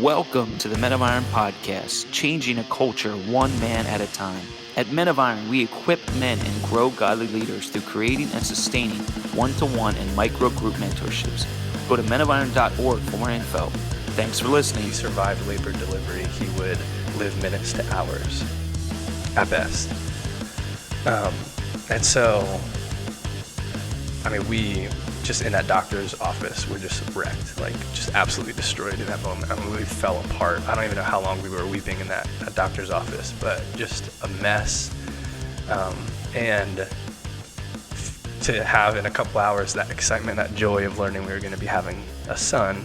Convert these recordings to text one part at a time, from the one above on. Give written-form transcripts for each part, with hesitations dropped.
Welcome to the Men of Iron podcast, changing a culture one man at a time. At Men of Iron, we equip men and grow godly leaders through creating and sustaining one-to-one and micro-group mentorships. Go to menofiron.org for more info. Thanks for listening. He survived labor delivery. He would live minutes to hours at best. And so, we just in that doctor's office were just wrecked, like just absolutely destroyed in that moment. We fell apart. I don't even know how long we were weeping in that doctor's office, but just a mess. And to have in a couple hours that excitement, that joy of learning we were going to be having a son,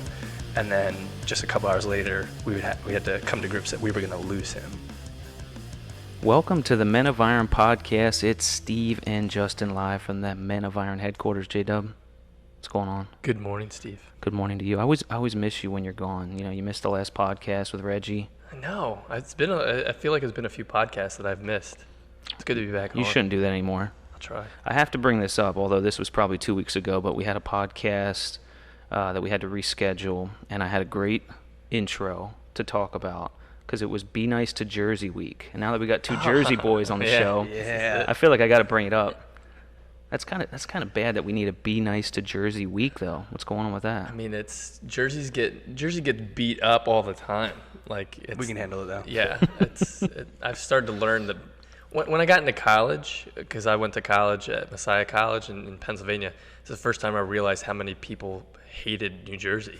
and then just a couple hours later, we had to come to grips that we were going to lose him. Welcome to the Men of Iron podcast. It's Steve and Justin live from that Men of Iron headquarters. J-Dub, what's going on? Good morning, Steve. Good morning to you. I always miss you when you're gone. You know, you missed the last podcast with Reggie. I know. I feel like it's been a few podcasts that I've missed. It's good to be back on. You shouldn't do that anymore. I'll try. I have to bring this up, although this was probably 2 weeks ago, but we had a podcast that we had to reschedule, and I had a great intro to talk about because it was Be Nice to Jersey Week. And now that we got two Jersey boys on the show, I feel like I got to bring it up. That's kind of bad that we need a Be Nice to Jersey Week, though. What's going on with that? I mean, Jersey gets beat up all the time. We can handle it though. Yeah, I've started to learn that when I got into college, because I went to college at Messiah College in Pennsylvania. It's the first time I realized how many people hated New Jersey.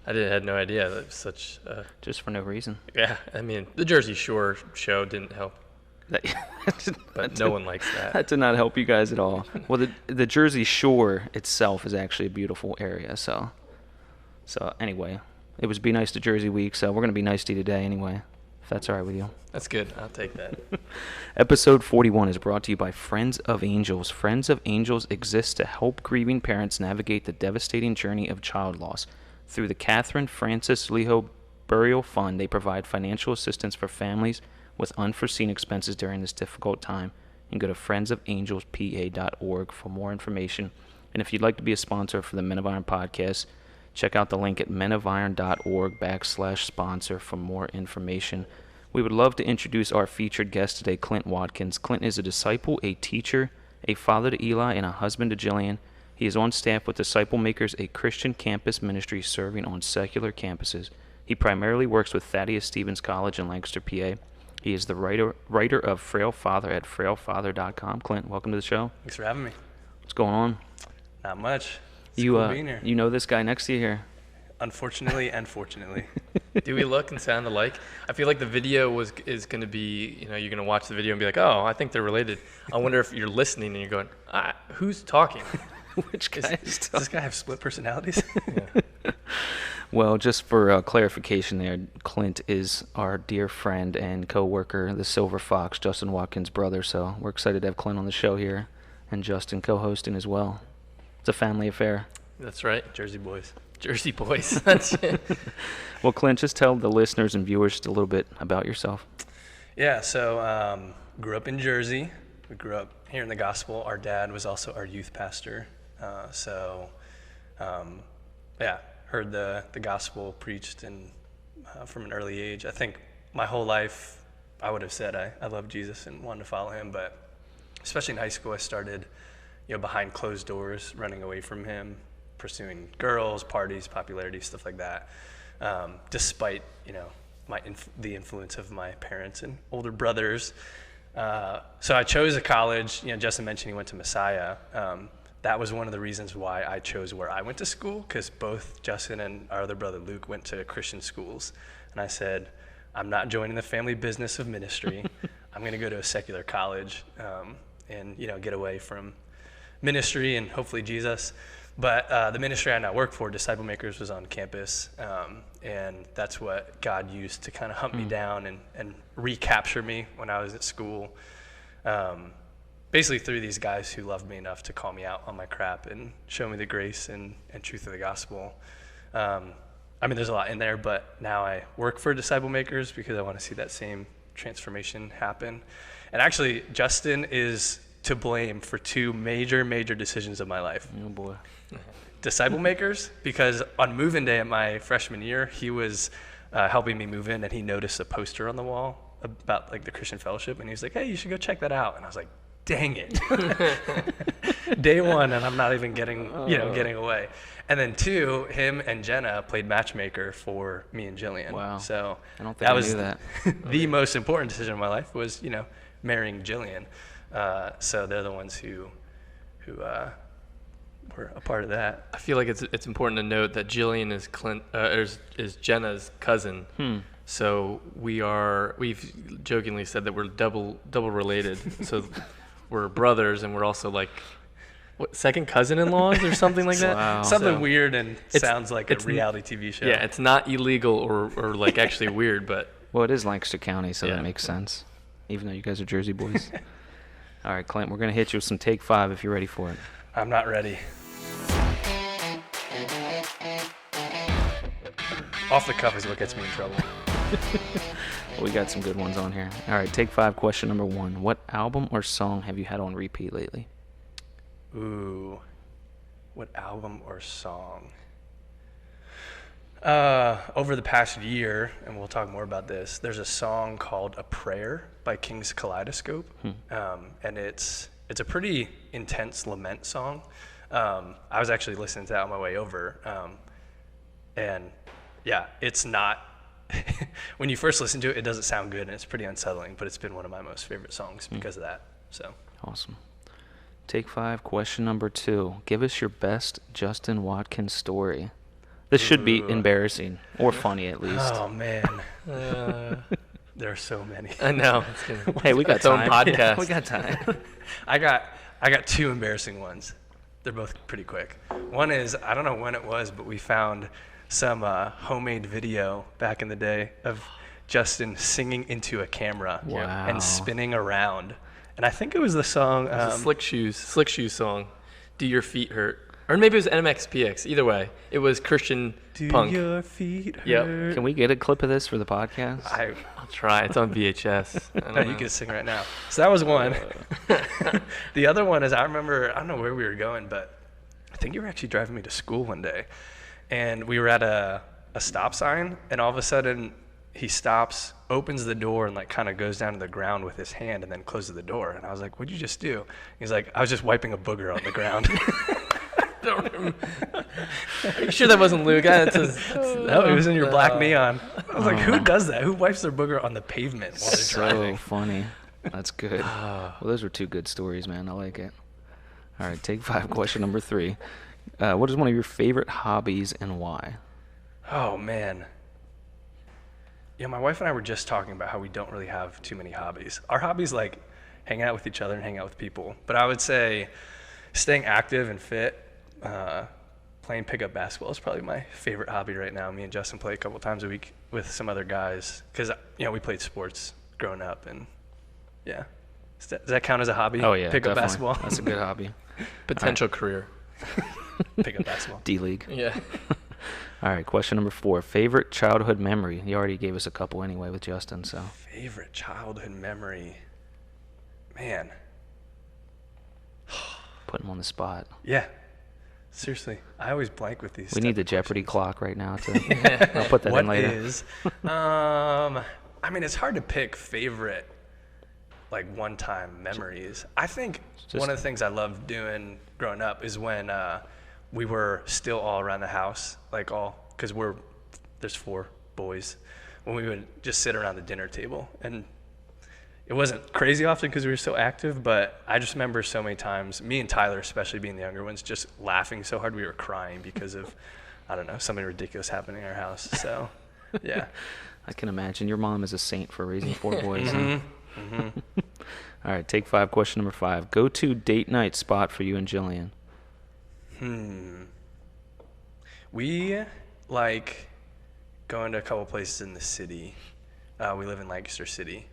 I had no idea that it was such. Just for no reason. Yeah, I mean, the Jersey Shore show didn't help. But no one likes that. That did not help you guys at all. Well, the Jersey Shore itself is actually a beautiful area. So anyway, it was Be Nice to Jersey Week, so we're going to be nice to you today anyway, if that's all right with you. That's good. I'll take that. Episode 41 is brought to you by Friends of Angels. Friends of Angels exists to help grieving parents navigate the devastating journey of child loss. Through the Catherine Francis Leho Burial Fund, they provide financial assistance for families with unforeseen expenses during this difficult time. And go to friendsofangelspA.org for more information. And if you'd like to be a sponsor for the Men of Iron podcast, check out the link at menofiron.org/sponsor for more information. We would love to introduce our featured guest today, Clint Watkins. Clint is a disciple, a teacher, a father to Eli, and a husband to Jillian. He is on staff with Disciple Makers, a Christian campus ministry serving on secular campuses. He primarily works with Thaddeus Stevens College in Lancaster, PA. He is the writer of Frail Father at frailfather.com. Clint, welcome to the show. Thanks for having me. What's going on? Not much. It's cool being here. You know this guy next to you here. Unfortunately and fortunately. Do we look and sound alike? I feel like the video is going to be, you're going to watch the video and be like, oh, I think they're related. I wonder if you're listening and you're going, who's talking? Which guy does this guy have split personalities? Yeah. Well, just for clarification there, Clint is our dear friend and co-worker, the Silver Fox, Justin Watkins' brother. So we're excited to have Clint on the show here and Justin co-hosting as well. It's a family affair. That's right. Jersey boys. That's it. Well, Clint, just tell the listeners and viewers just a little bit about yourself. Yeah, so grew up in Jersey. We grew up here in the gospel. Our dad was also our youth pastor. Heard the gospel preached from an early age. I think my whole life I would have said I love Jesus and wanted to follow him, but especially in high school I started behind closed doors, running away from him, pursuing girls, parties, popularity, stuff like that, despite the influence of my parents and older brothers. So I chose a college. Justin mentioned he went to Messiah. That was one of the reasons why I chose where I went to school, because both Justin and our other brother Luke went to Christian schools. And I said, I'm not joining the family business of ministry. I'm going to go to a secular college and get away from ministry and hopefully Jesus. But the ministry I now work for, Disciple Makers, was on campus. And that's what God used to kind of hunt me down and recapture me when I was at school. Basically through these guys who loved me enough to call me out on my crap and show me the grace and truth of the gospel. There's a lot in there, but now I work for Disciple Makers because I want to see that same transformation happen. And actually, Justin is to blame for two major decisions of my life. Oh, boy. Disciple Makers, because on move-in day at my freshman year, he was helping me move in, and he noticed a poster on the wall about like the Christian Fellowship, and he was like, "Hey, you should go check that out." And I was like, "Dang it!" Day one, and I'm not even getting away. And then 2, him and Jenna played matchmaker for me and Jillian. Wow. So I don't think I was knew that. the most important decision of my life was marrying Jillian. So they're the ones who were a part of that. I feel like it's important to note that Jillian is Jenna's cousin. So we've jokingly said that we're double related. So we're brothers, and we're also like second cousin-in-laws or something like that. Wow. Something weird and sounds like a reality TV show. Yeah, it's not illegal or like actually weird, but Well, it is Lancaster County, so Yeah. that makes sense, even though you guys are Jersey boys. All right, Clint, we're going to hit you with some Take 5 if you're ready for it. I'm not ready. Off the cuff is what gets me in trouble. We got some good ones on here. All right, Take 5, question number 1. What album or song have you had on repeat lately? Ooh, what album or song? Over the past year, and we'll talk more about this, there's a song called A Prayer by King's Kaleidoscope. And it's a pretty intense lament song. I was actually listening to that on my way over. And yeah, it's not, when you first listen to it, it doesn't sound good and it's pretty unsettling, but it's been one of my most favorite songs because of that. So. Awesome. Take 5, question number 2. Give us your best Justin Watkins story. This should be embarrassing or funny at least. Oh man, there are so many. I know. Hey, we got its own time. podcast. We got time. I got 2 embarrassing ones. They're both pretty quick. One is, I don't know when it was, but we found some homemade video back in the day of Justin singing into a camera Wow. and spinning around. And I think it was the song. It's a Slick Shoes song. Do Your Feet Hurt? Or maybe it was NMXPX. Either way, it was Christian punk. Do your feet hurt? Yep. Can we get a clip of this for the podcast? I'll try. It's on VHS. No, you can sing right now. So that was one. The other one is, I don't know where we were going, but I think you were actually driving me to school one day. And we were at a stop sign, and all of a sudden he stops, opens the door, and like kind of goes down to the ground with his hand and then closes the door. And I was like, "What'd you just do?" He's like, "I was just wiping a booger on the ground." Are you sure that wasn't Luke? No, it was in your black neon. I was like, who does that? Who wipes their booger on the pavement while they're So driving? funny. That's good. Well, those were 2 good stories, man. I like it. All right, Take 5, question number 3. What is one of your favorite hobbies and why? Oh, man. Yeah, my wife and I were just talking about how we don't really have too many hobbies. Our hobbies, like, hang out with each other and hang out with people. But I would say staying active and fit, playing pickup basketball is probably my favorite hobby right now. Me and Justin play a couple times a week with some other guys because, we played sports growing up. And, yeah. Does that count as a hobby? Oh, yeah, Pickup definitely. basketball? That's a good hobby. Potential career. Pickup basketball. D-League. Yeah. All right, question number 4. Favorite childhood memory? You already gave us a couple anyway with Justin, so. Favorite childhood memory? Man. Put him on the spot. Yeah. Seriously, I always blank with these. We need the Jeopardy clock right now. I'll put that in later. What is? I mean, it's hard to pick favorite, like, one-time memories. I think one of the things I loved doing growing up is when we were still all around the house, like because there's 4 boys, when we would just sit around the dinner table. And it wasn't crazy often because we were so active, but I just remember so many times, me and Tyler, especially being the younger ones, just laughing so hard we were crying because of, I don't know, something ridiculous happening in our house. So, yeah. I can imagine. Your mom is a saint for raising 4 boys. Mm-hmm. All right, Take 5, question number 5. Go-to date night spot for you and Jillian? We like going to a couple places in the city. We live in Lancaster City.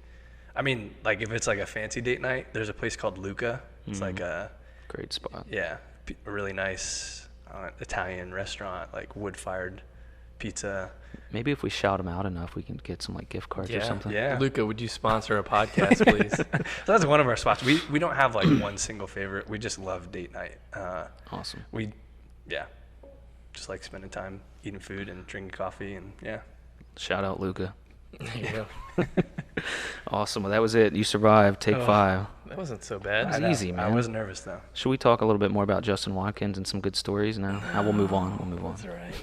I mean, like, if it's like a fancy date night, there's a place called Luca. It's like a Great spot. a really nice Italian restaurant, like wood-fired pizza. Maybe if we shout them out enough, we can get some like gift cards or something. Yeah. Luca, would you sponsor a podcast, please? So that's one of our spots. We don't have like one single favorite. We just love date night. Awesome. Just like spending time eating food and drinking coffee and yeah. Shout out Luca. Yeah. Awesome. Well, that was it. You survived. Take 5. That wasn't so bad. It's easy, man. I was nervous though. Should we talk a little bit more about Justin Watkins and some good stories now? We'll move on. That's all right.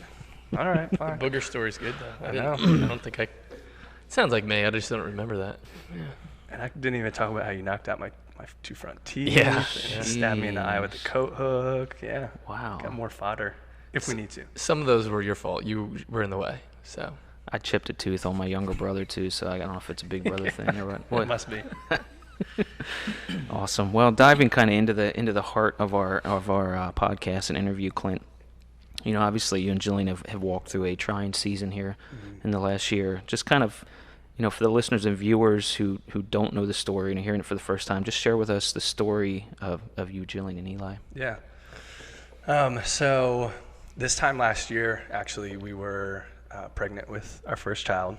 All right, fine. Booger story's good though. I know. I don't think it sounds like May. I just don't remember that. Yeah. And I didn't even talk about how you knocked out my 2 front teeth. Yeah. And stabbed me in the eye with the coat hook. Yeah. Wow. Got more fodder if we need to. Some of those were your fault. You were in the way. So I chipped a tooth on my younger brother too, so I don't know if it's a big brother thing or what. It must be. Awesome. Well, diving kind of into the heart of our podcast and interview, Clint. You know, obviously you and Jillian have walked through a trying season here in the last year. Just kind of, you know, for the listeners and viewers who don't know the story and are hearing it for the first time, just share with us the story of you, Jillian, and Eli. Yeah. So this time last year, actually, we were pregnant with our first child.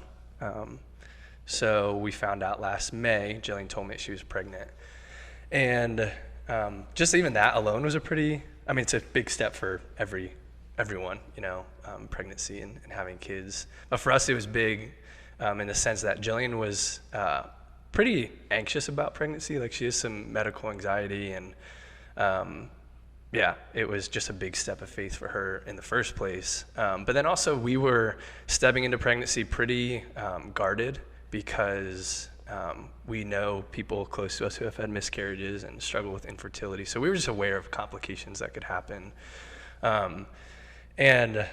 So we found out last May. Jillian told me she was pregnant. And just even that alone was it's a big step for everyone, you know, pregnancy and having kids. But for us, it was big in the sense that Jillian was pretty anxious about pregnancy. Like, she has some medical anxiety, and it was just a big step of faith for her in the first place. But then also we were stepping into pregnancy pretty guarded, because we know people close to us who have had miscarriages and struggle with infertility. So we were just aware of complications that could happen. And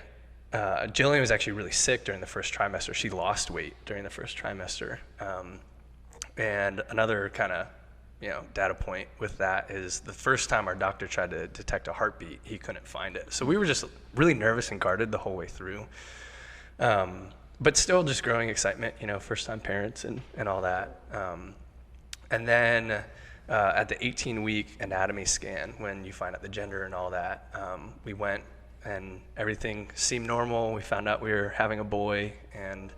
Jillian was actually really sick during the first trimester. She lost weight during the first trimester. And another kind of, you know, data point with that is the first time our doctor tried to detect a heartbeat, he couldn't find it. So we were just really nervous and guarded the whole way through. But still just growing excitement, you know, first-time parents and all that. And then at the 18-week anatomy scan, when you find out the gender and all that, we went and everything seemed normal. We found out we were having a boy, and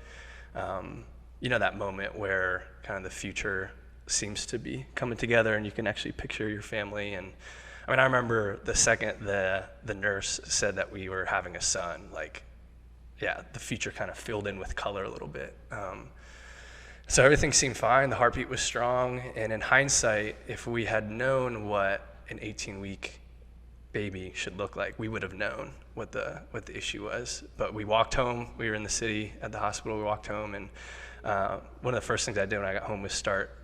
you know, that moment where kind of the future seems to be coming together and you can actually picture your family. And I mean, I remember the second the nurse said that we were having a son, like, yeah, the future kind of filled in with color a little bit. So everything seemed fine. The heartbeat was strong. And in hindsight, if we had known what an 18-week baby should look like, we would have known what the issue was. But we walked home. We were in the city at the hospital. We walked home, and one of the first things I did when I got home was start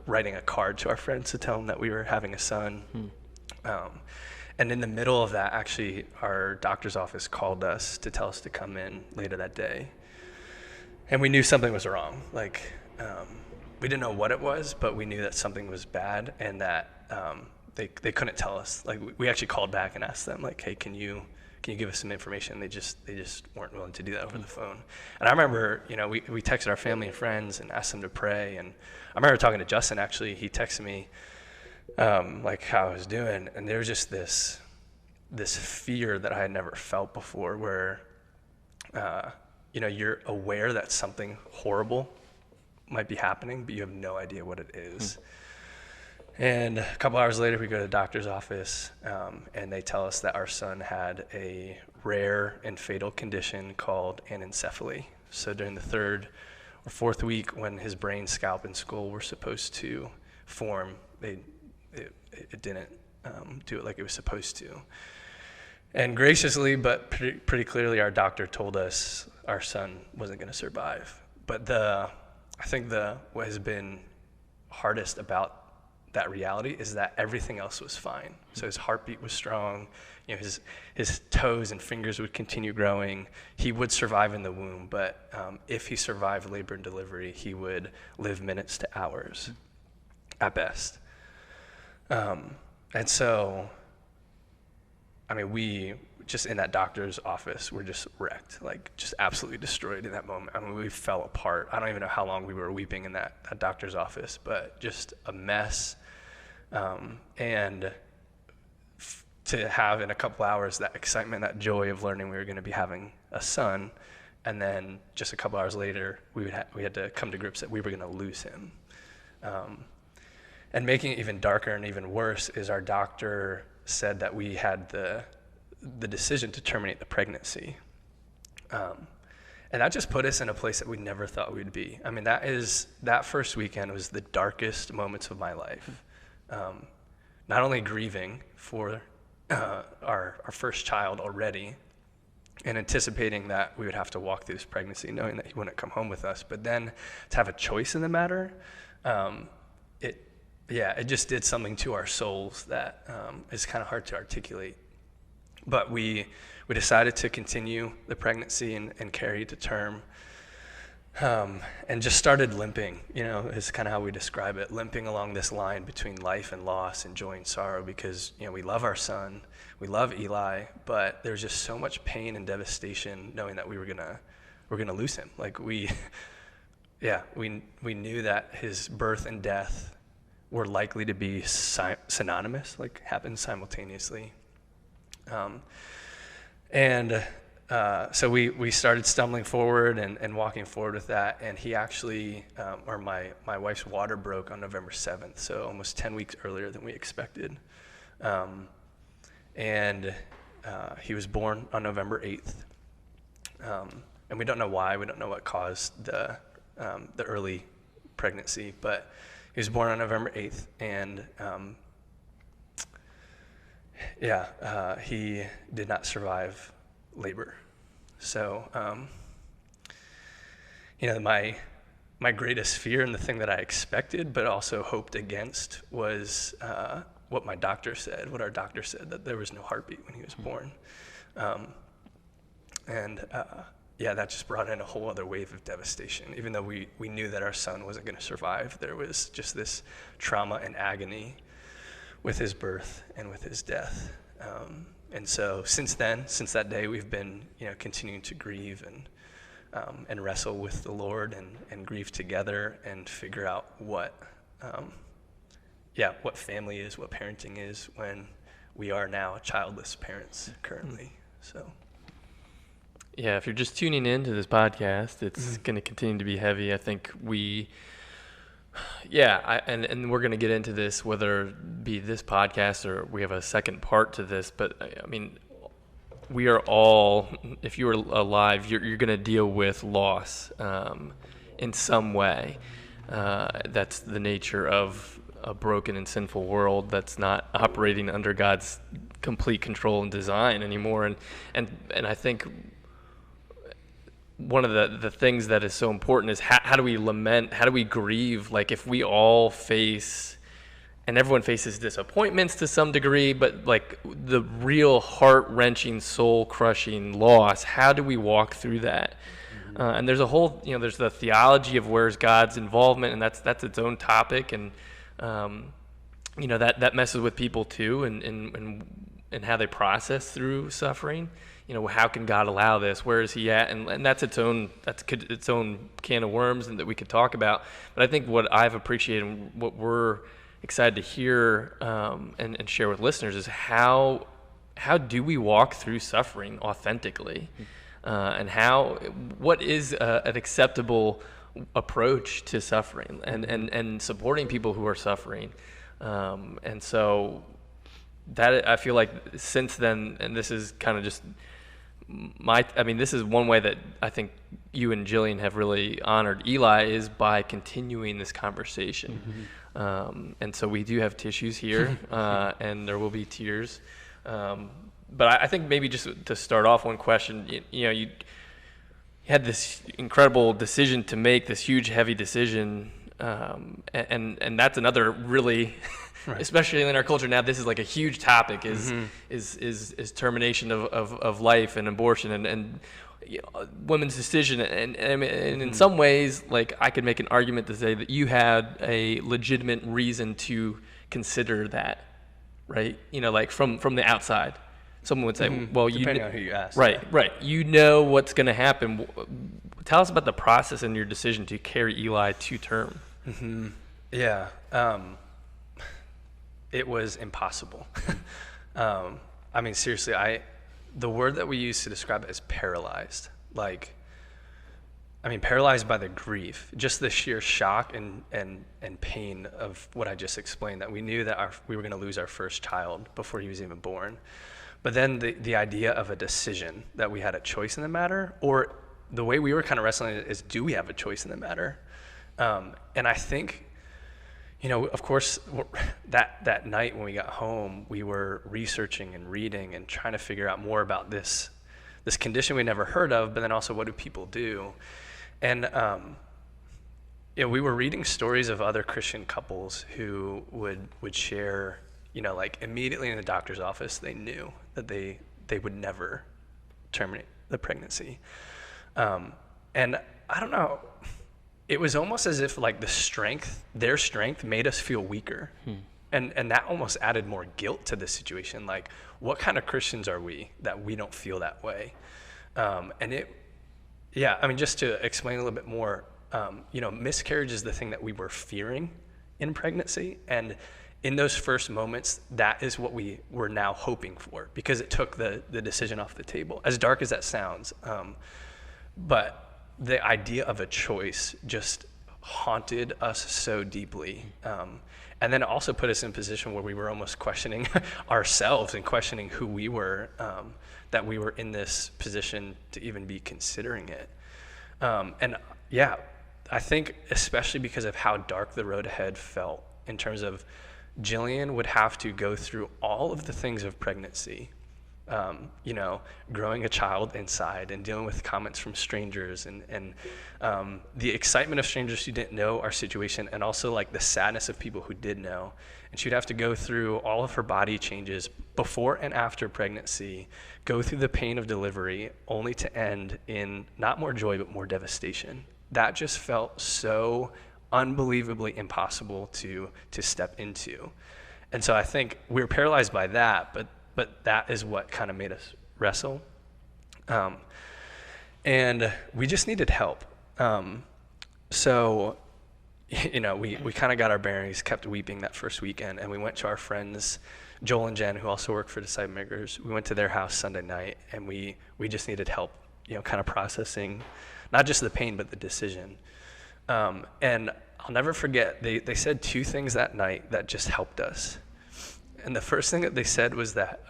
writing a card to our friends to tell them that we were having a son. And in the middle of that, actually, our doctor's office called us to tell us to come in later that day. And we knew something was wrong. Like, we didn't know what it was, but we knew that something was bad, and that they couldn't tell us. Like, we actually called back and asked them, like, hey, can you give us some information? They just weren't willing to do that over the phone. And I remember, you know, we texted our family and friends and asked them to pray. And I remember talking to Justin, actually. He texted me, like, how I was doing, and there was just this fear that I had never felt before, where you know, you're aware that something horrible might be happening, but you have no idea what it is. And a couple hours later, we go to the doctor's office, and they tell us that our son had a rare and fatal condition called anencephaly. So during the 3rd or 4th week, when his brain, scalp, and skull were supposed to form, it didn't do it like it was supposed to. And graciously, but pretty clearly, our doctor told us our son wasn't going to survive. But I think what has been hardest about that reality is that everything else was fine. So his heartbeat was strong. You know, his toes and fingers would continue growing. He would survive in the womb, but if he survived labor and delivery, he would live minutes to hours at best. And so, I mean, we just in that doctor's office were just wrecked, like just absolutely destroyed in that moment. I mean, we fell apart. I don't even know how long we were weeping in that doctor's office, but just a mess. And to have in a couple hours that excitement, that joy of learning we were going to be having a son, and then just a couple hours later, we had to come to grips that we were going to lose him. And making it even darker and even worse is our doctor said that we had the decision to terminate the pregnancy. And that just put us in a place that we never thought we'd be. I mean, that first weekend was the darkest moments of my life. Not only grieving for our first child already, and anticipating that we would have to walk through this pregnancy, knowing that he wouldn't come home with us, but then to have a choice in the matter, it just did something to our souls that is kind of hard to articulate. But we decided to continue the pregnancy and carry it to term, and just started limping, is kind of how we describe it, limping along this line between life and loss and joy and sorrow, because, we love our son, we love Eli, but there's just so much pain and devastation knowing that we're gonna lose him. Like we knew that his birth and death were likely to be synonymous, like happen simultaneously. So we started stumbling forward and walking forward with that, and he actually, or my wife's water broke on November 7th, so almost 10 weeks earlier than we expected. He was born on November 8th. And we don't know why, we don't know what caused the early pregnancy, but he was born on November 8th, and he did not survive labor. So, my greatest fear and the thing that I expected, but also hoped against, was what our doctor said, that there was no heartbeat when he was born. That just brought in a whole other wave of devastation. Even though we knew that our son wasn't going to survive, there was just this trauma and agony with his birth and with his death. And so since that day, we've been, continuing to grieve and wrestle with the Lord and grieve together and figure out what family is, what parenting is when we are now childless parents currently. So. Yeah, if you're just tuning in to this podcast, it's going to continue to be heavy. I think and we're going to get into this, whether it be this podcast or we have a second part to this, but I mean, we are all, if you are alive, you're going to deal with loss in some way. That's the nature of a broken and sinful world that's not operating under God's complete control and design anymore. And I think one of the things that is so important is how do we lament, how do we grieve? Like if we all face, and everyone faces disappointments to some degree, but like the real heart-wrenching, soul-crushing loss, how do we walk through that? And there's a whole, there's the theology of where's God's involvement, and that's its own topic, and that messes with people too, and how they process through suffering. How can God allow this? Where is he at? And that's its own can of worms and that we could talk about. But I think what I've appreciated and what we're excited to hear and share with listeners is how do we walk through suffering authentically, and what is an acceptable approach to suffering and supporting people who are suffering. And so that I feel like since then, and this is kind of just this is one way that I think you and Jillian have really honored Eli is by continuing this conversation. And so we do have tissues here, and there will be tears. But I think maybe just to start off, one question, you had this incredible decision to make, this huge, heavy decision, and that's another really, right. Especially in our culture now, this is like a huge topic, is termination of life and abortion and women's decision, and in some ways, like I could make an argument to say that you had a legitimate reason to consider that, right? Like from the outside. Someone would say, well, depending on who you ask. Right. You know what's going to happen. Tell us about the process and your decision to carry Eli to term. Yeah. It was impossible. Seriously, the word that we use to describe it is paralyzed. Paralyzed by the grief, just the sheer shock and pain of what I just explained, that we knew that we were going to lose our first child before he was even born. But then the idea of a decision, that we had a choice in the matter, or the way we were kind of wrestling is, do we have a choice in the matter? And I think, of course, that night when we got home, we were researching and reading and trying to figure out more about this condition we never heard of, but then also what do people do? And we were reading stories of other Christian couples who would share, like immediately in the doctor's office, they knew that they would never terminate the pregnancy. And I don't know, it was almost as if like their strength made us feel weaker. And that almost added more guilt to the situation. Like, what kind of Christians are we that we don't feel that way? Just to explain a little bit more, miscarriage is the thing that we were fearing in pregnancy. And in those first moments, that is what we were now hoping for, because it took the decision off the table, as dark as that sounds. But the idea of a choice just haunted us so deeply. And then it also put us in a position where we were almost questioning ourselves and questioning who we were, that we were in this position to even be considering it. I think especially because of how dark the road ahead felt, in terms of Jillian would have to go through all of the things of pregnancy, growing a child inside and dealing with comments from strangers and the excitement of strangers who didn't know our situation, and also like the sadness of people who did know. And she'd have to go through all of her body changes before and after pregnancy, go through the pain of delivery, only to end in not more joy, but more devastation. That just felt so unbelievably impossible to step into. And so I think we were paralyzed by that, but that is what kind of made us wrestle. And we just needed help. So we kind of got our bearings, kept weeping that first weekend, and we went to our friends, Joel and Jen, who also work for Disciple Makers. We went to their house Sunday night, and we just needed help, kind of processing not just the pain, but the decision. And I'll never forget, they said two things that night that just helped us. And the first thing that they said was that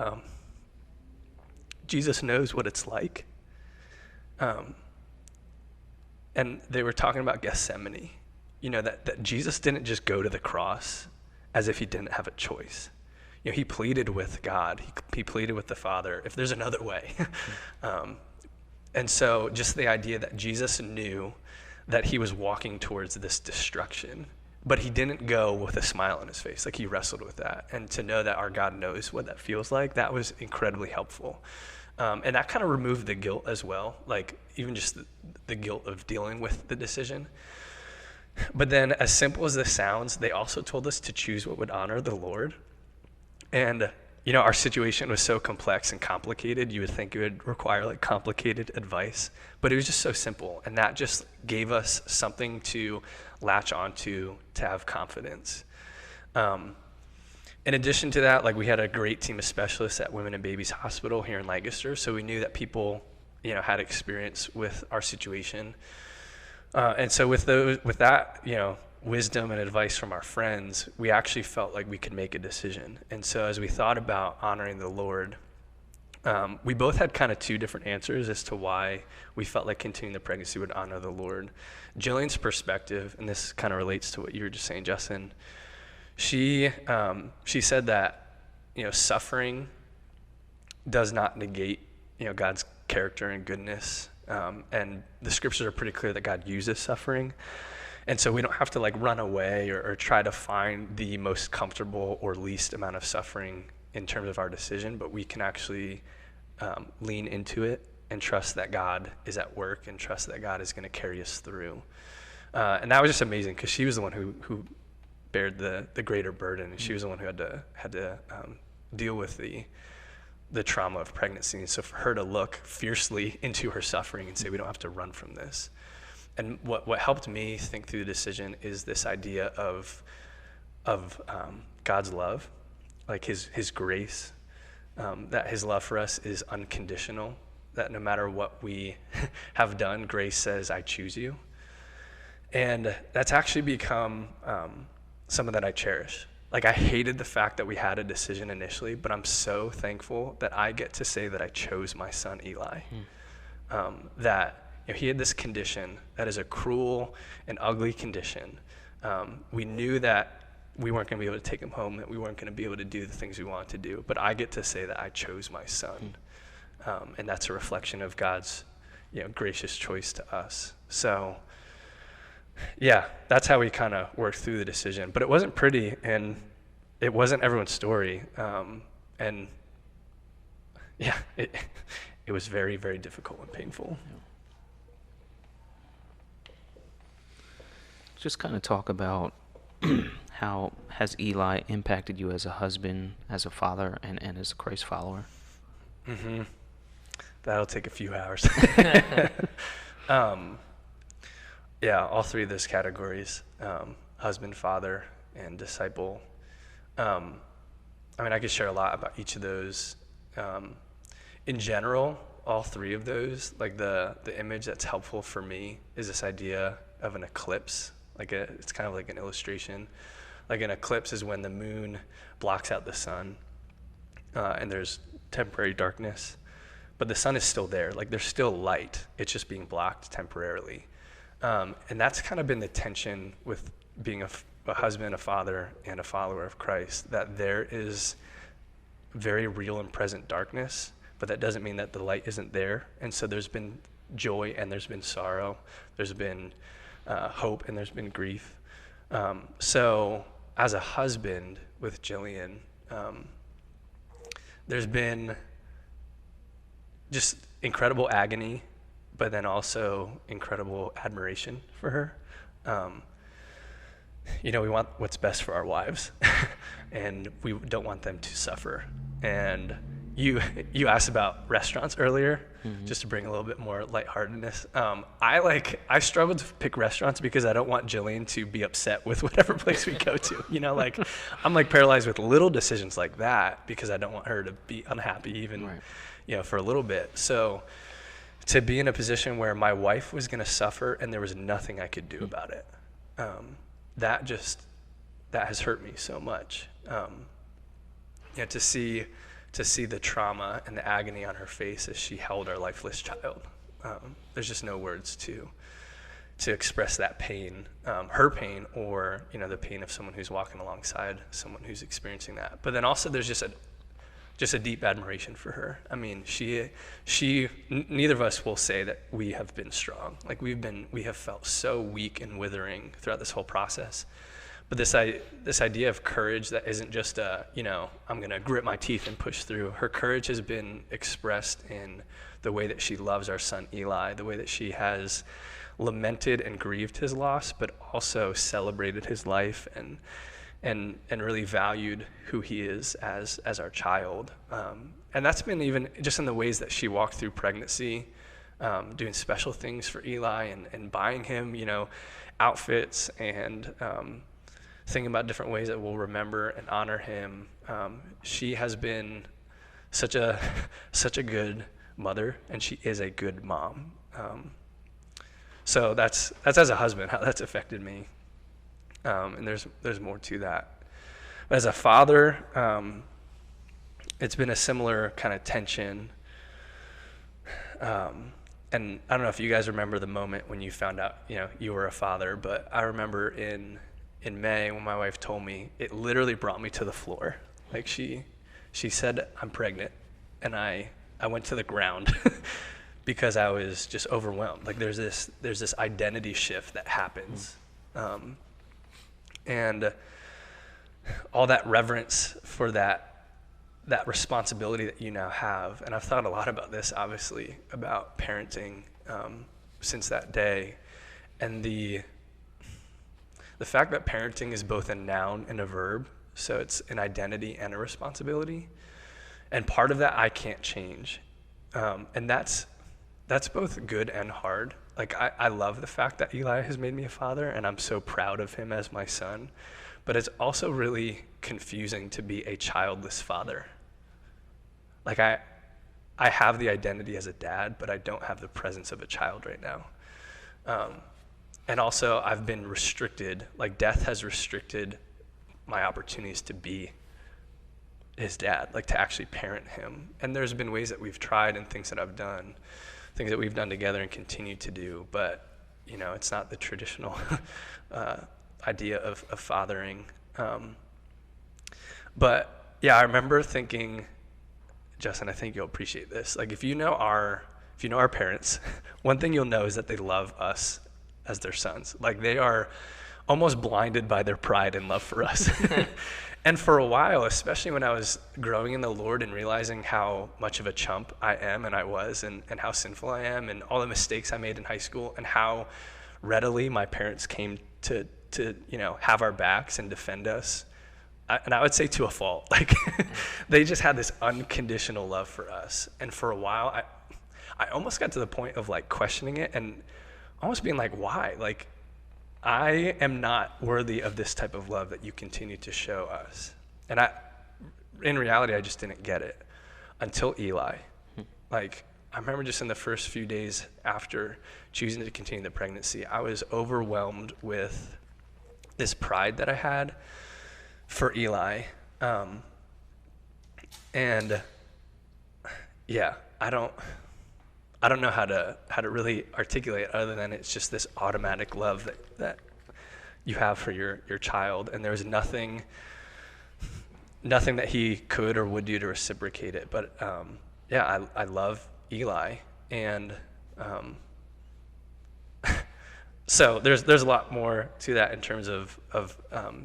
Jesus knows what it's like. And they were talking about Gethsemane, that Jesus didn't just go to the cross as if he didn't have a choice. He pleaded with God. He pleaded with the Father, if there's another way. And so just the idea that Jesus knew that he was walking towards this destruction, but he didn't go with a smile on his face. Like, he wrestled with that. And to know that our God knows what that feels like, that was incredibly helpful. And that kind of removed the guilt as well, like even just the guilt of dealing with the decision. But then, as simple as this sounds, they also told us to choose what would honor the Lord. And our situation was so complex and complicated, you would think it would require like complicated advice, but it was just so simple. And that just gave us something to latch onto, to have confidence. In addition to that, like, we had a great team of specialists at Women and Babies Hospital here in Lancaster, so we knew that people, had experience with our situation. And so with that, wisdom and advice from our friends, we actually felt like we could make a decision. And so as we thought about honoring the Lord, we both had kind of two different answers as to why we felt like continuing the pregnancy would honor the Lord. Jillian's perspective, and this kind of relates to what you were just saying, Justin, she said that, suffering does not negate, God's character and goodness. And the scriptures are pretty clear that God uses suffering. And so we don't have to like run away or try to find the most comfortable or least amount of suffering in terms of our decision, but we can actually lean into it and trust that God is at work and trust that God is going to carry us through. And that was just amazing, because she was the one who bared the greater burden, and she was the one who had to deal with the trauma of pregnancy. And so for her to look fiercely into her suffering and say, we don't have to run from this. And what helped me think through the decision is this idea of God's love, like his grace, that his love for us is unconditional, that no matter what we have done, grace says, I choose you. And that's actually become something that I cherish. Like, I hated the fact that we had a decision initially, but I'm so thankful that I get to say that I chose my son Eli, that he had this condition that is a cruel and ugly condition. We knew that we weren't going to be able to take him home, that we weren't going to be able to do the things we wanted to do. But I get to say that I chose my son. And that's a reflection of God's, gracious choice to us. So, yeah, that's how we kind of worked through the decision. But it wasn't pretty, and it wasn't everyone's story. And yeah, it was very, very difficult and painful. Just kind of talk about how has Eli impacted you as a husband, as a father, and as a Christ follower? Mm-hmm. That'll take a few hours. Yeah, all three of those categories, husband, father, and disciple. I could share a lot about each of those. In general, all three of those, like the image that's helpful for me is this idea of an eclipse. It's kind of like an illustration. Like an eclipse is when the moon blocks out the sun, and there's temporary darkness, but the sun is still there. Like there's still light. It's just being blocked temporarily. And that's kind of been the tension with being a husband, a father, and a follower of Christ, that there is very real and present darkness, but that doesn't mean that the light isn't there. And so there's been joy and there's been sorrow. There's been hope and there's been grief. So as a husband with Jillian, there's been just incredible agony, but then also incredible admiration for her. We want what's best for our wives, and we don't want them to suffer. And you asked about restaurants earlier, just to bring a little bit more lightheartedness. I struggle to pick restaurants because I don't want Jillian to be upset with whatever place we go to. I'm paralyzed with little decisions like that because I don't want her to be unhappy even, right. For a little bit. So to be in a position where my wife was going to suffer and there was nothing I could do about it, that has hurt me so much. To see the trauma and the agony on her face as she held our lifeless child. There's just no words to express that pain, her pain, or the pain of someone who's walking alongside someone who's experiencing that. But then also there's just a deep admiration for her. Neither of us will say that we have been strong. We have felt so weak and withering throughout this whole process. But this idea of courage that isn't just I'm going to grit my teeth and push through. Her courage has been expressed in the way that she loves our son Eli, the way that she has lamented and grieved his loss, but also celebrated his life and really valued who he is as our child. And that's been even just in the ways that she walked through pregnancy, doing special things for Eli and buying him, outfits and thinking about different ways that we'll remember and honor him. She has been such a good mother, and she is a good mom. So that's as a husband how that's affected me. And there's more to that. But as a father, it's been a similar kind of tension. And I don't know if you guys remember the moment when you found out, you were a father, but I remember in May when my wife told me, it literally brought me to the floor. She said, I'm pregnant, and I went to the ground because I was just overwhelmed. There's this identity shift that happens. And all that reverence for that responsibility that you now have. And I've thought a lot about this, obviously, about parenting since that day. And the fact that parenting is both a noun and a verb, so it's an identity and a responsibility. And part of that I can't change. And that's both good and hard. I love the fact that Eli has made me a father, and I'm so proud of him as my son. But it's also really confusing to be a childless father. I have the identity as a dad, but I don't have the presence of a child right now. And also, I've been restricted. Death has restricted my opportunities to be his dad, to actually parent him. And there's been ways that we've tried and things that I've done. things that we've done together and continue to do. But, it's not the traditional idea of fathering. But yeah, I remember thinking, Justin, I think you'll appreciate this. Like, if you know our parents, one thing you'll know is that they love us as their sons. Like, they are almost blinded by their pride and love for us. And for a while, especially when I was growing in the Lord and realizing how much of a chump I am and I was, and how sinful I am, and all the mistakes I made in high school, and how readily my parents came to have our backs and defend us. And I would say to a fault. Like, they just had this unconditional love for us. And for a while, I almost got to the point of like questioning it and almost being like, why? Like, I am not worthy of this type of love that you continue to show us. And in reality, I just didn't get it until Eli. Like, I remember just in the first few days after choosing to continue the pregnancy, I was overwhelmed with this pride that I had for Eli. And yeah, I don't know how to really articulate it other than it's just this automatic love that you have for your child, and there's nothing that he could or would do to reciprocate it. But yeah, I love Eli, and so there's a lot more to that in terms of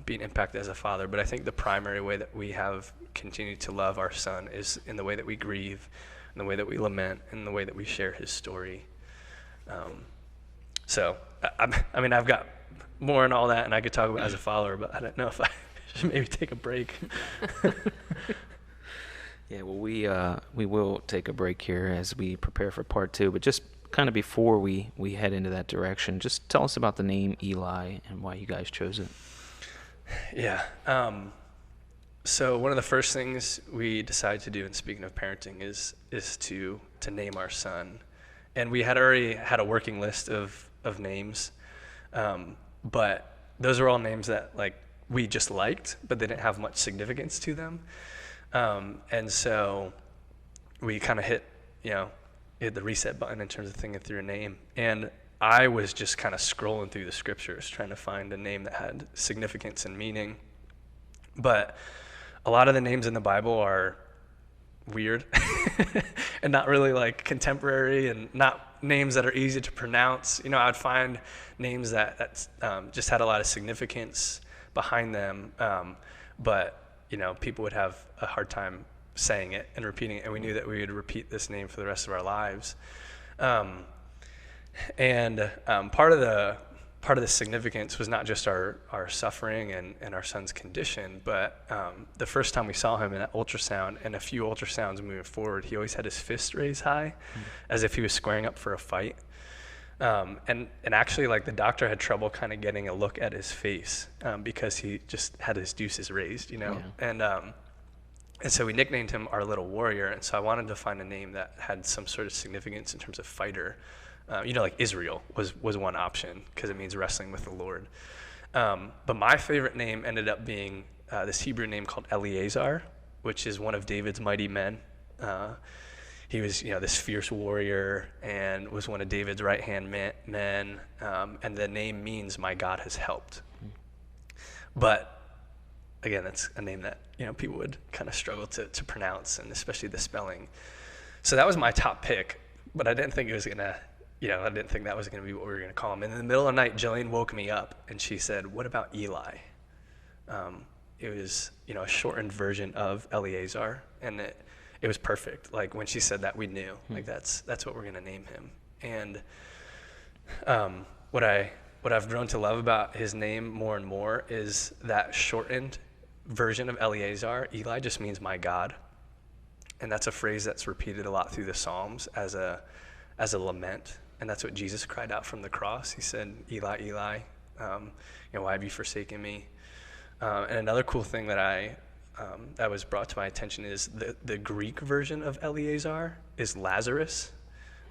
being impacted as a father. But I think the primary way that we have continued to love our son is in the way that we grieve, in the way that we lament, in the way that we share his story. So I mean, I've got more and all that, and I could talk about it as a follower, but I don't know if I should maybe take a break. Yeah, well, we will take a break here as we prepare for part 2, but just kind of before we head into that direction, just tell us about the name Eli and why you guys chose it. Yeah. So one of the first things we decided to do in speaking of parenting is to name our son. And we had already had a working list of names, but those are all names that like we just liked, but they didn't have much significance to them. And so we kind of hit the reset button in terms of thinking through a name. And I was just kind of scrolling through the scriptures trying to find a name that had significance and meaning. But a lot of the names in the Bible are weird and not really like contemporary, and not names that are easy to pronounce. I'd find names that just had a lot of significance behind them, but people would have a hard time saying it and repeating it, and we knew that we would repeat this name for the rest of our lives. And part of the significance was not just our suffering and our son's condition, but the first time we saw him in that ultrasound and a few ultrasounds moving forward, he always had his fist raised high, as if he was squaring up for a fight. And actually, like, the doctor had trouble kind of getting a look at his face because he just had his deuces raised, Yeah. And so we nicknamed him our little warrior. And so I wanted to find a name that had some sort of significance in terms of fighter. Like Israel was one option because it means wrestling with the Lord. But my favorite name ended up being this Hebrew name called Eleazar, which is one of David's mighty men. He was, this fierce warrior and was one of David's right-hand men. And the name means "my God has helped." But again, that's a name that, people would kind of struggle to pronounce, and especially the spelling. So that was my top pick, but I didn't think it was going to, I didn't think that was going to be what we were going to call him. And in the middle of the night, Jillian woke me up and she said, "What about Eli?" It was, a shortened version of Eleazar, and it was perfect. Like, when she said that, we knew, like, that's what we're going to name him. And what I've grown to love about his name more and more is that shortened version of Eleazar. Eli just means "my God." And that's a phrase that's repeated a lot through the Psalms as a lament. And that's what Jesus cried out from the cross. He said, "Eli, Eli, why have you forsaken me?" And another cool thing that was brought to my attention is the Greek version of Eleazar is Lazarus.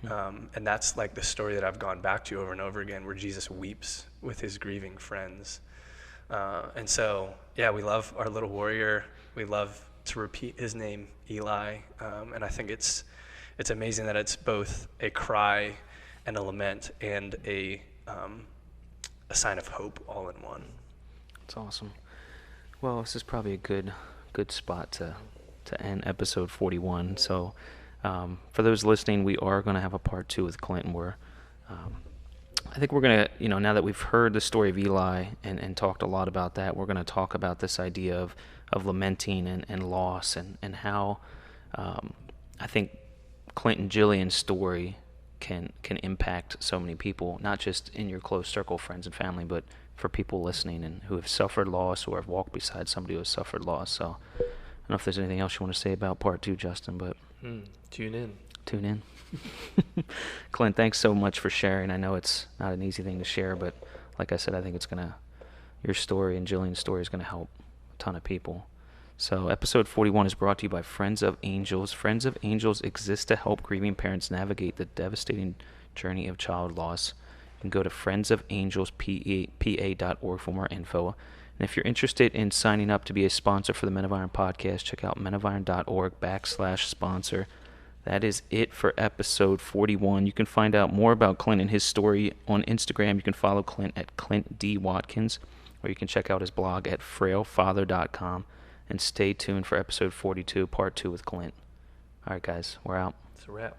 And that's like the story that I've gone back to over and over again, where Jesus weeps with his grieving friends. And so, yeah, we love our little warrior. We love to repeat his name, Eli. And I think it's it's amazing that it's both a cry and a lament and a sign of hope all in one. That's awesome. Well, this is probably a good spot to end episode 41. So for those listening, we are going to have a part 2 with Clint, where I think we're going to, now that we've heard the story of Eli and talked a lot about that, we're going to talk about this idea of lamenting and loss and how I think Clint and Jillian's story can impact so many people, not just in your close circle, friends and family, but for people listening and who have suffered loss or have walked beside somebody who has suffered loss. So I don't know if there's anything else you want to say about part 2, Justin, but Tune in. Clint, thanks so much for sharing. I know it's not an easy thing to share, but like I said, I think your story and Jillian's story is going to help a ton of people. So episode 41 is brought to you by Friends of Angels. Friends of Angels exists to help grieving parents navigate the devastating journey of child loss. You can go to friendsofangelspa.org for more info. And if you're interested in signing up to be a sponsor for the Men of Iron podcast, check out menofiron.org/sponsor. That is it for episode 41. You can find out more about Clint and his story on Instagram. You can follow Clint at Clint D. Watkins, or you can check out his blog at frailfather.com. And stay tuned for episode 42, part 2 with Clint. All right, guys, we're out. It's a wrap.